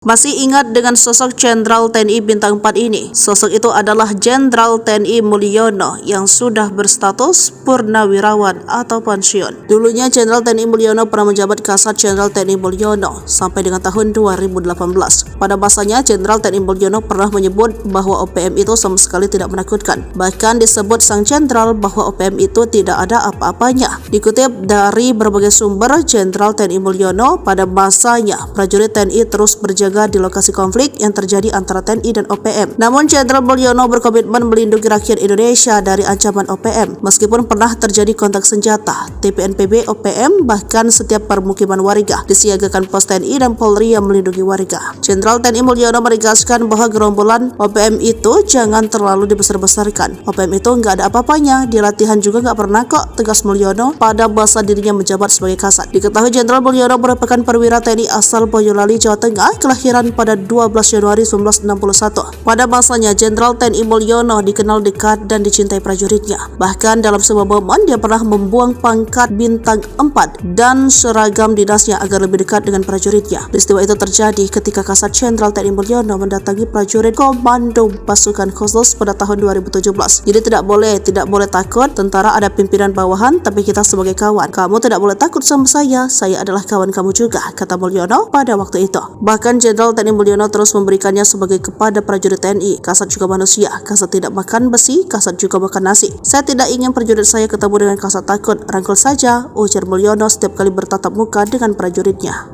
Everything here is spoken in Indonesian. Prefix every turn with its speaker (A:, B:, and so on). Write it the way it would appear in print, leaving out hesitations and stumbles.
A: Masih ingat dengan sosok Jenderal TNI Bintang 4 ini? Sosok itu adalah Jenderal TNI Mulyono yang sudah berstatus purnawirawan atau pensiun. Dulunya Jenderal TNI Mulyono pernah menjabat Kasat Jenderal TNI Mulyono sampai dengan tahun 2018. Pada masanya Jenderal TNI Mulyono pernah menyebut bahwa OPM itu sama sekali tidak menakutkan. Bahkan disebut sang Jenderal bahwa OPM itu tidak ada apa-apanya. Dikutip dari berbagai sumber, Jenderal TNI Mulyono pada masanya prajurit TNI terus berjaga di lokasi konflik yang terjadi antara TNI dan OPM. Namun Jenderal Mulyono berkomitmen melindungi rakyat Indonesia dari ancaman OPM. Meskipun pernah terjadi kontak senjata, TPNPB OPM bahkan setiap permukiman warga disiagakan pos TNI dan Polri yang melindungi warga. Jenderal TNI Mulyono menegaskan bahwa gerombolan OPM itu jangan terlalu dibesar-besarkan. OPM itu nggak ada apa-apanya, di latihan juga nggak pernah kok, tegas Mulyono pada masa dirinya menjabat sebagai Kasat. Diketahui Jenderal Mulyono merupakan perwira TNI asal Boyolali, Jawa Tengah, kelahiran pada 12 Januari 1961. Pada masanya, Jenderal TNI Mulyono dikenal dekat dan dicintai prajuritnya. Bahkan dalam sebuah momen, dia pernah membuang pangkat bintang 4 dan seragam dinasnya agar lebih dekat dengan prajuritnya. Peristiwa itu terjadi ketika Kasat Jenderal TNI Mulyono mendatangi prajurit Komando Pasukan Khusus pada tahun 2017. Jadi tidak boleh takut, tentara ada pimpinan bawahan, tapi kita sebagai kawan. Kamu tidak boleh takut sama saya adalah kawan kamu juga, kata Mulyono pada waktu itu. Bahkan Jenderal TNI Mulyono terus memberikannya sebagai kepada prajurit TNI. Kasat juga manusia, Kasat tidak makan besi, Kasat juga makan nasi. Saya tidak ingin prajurit saya ketemu dengan Kasat takut, rangkul saja, ujar Mulyono setiap kali bertatap muka dengan prajuritnya.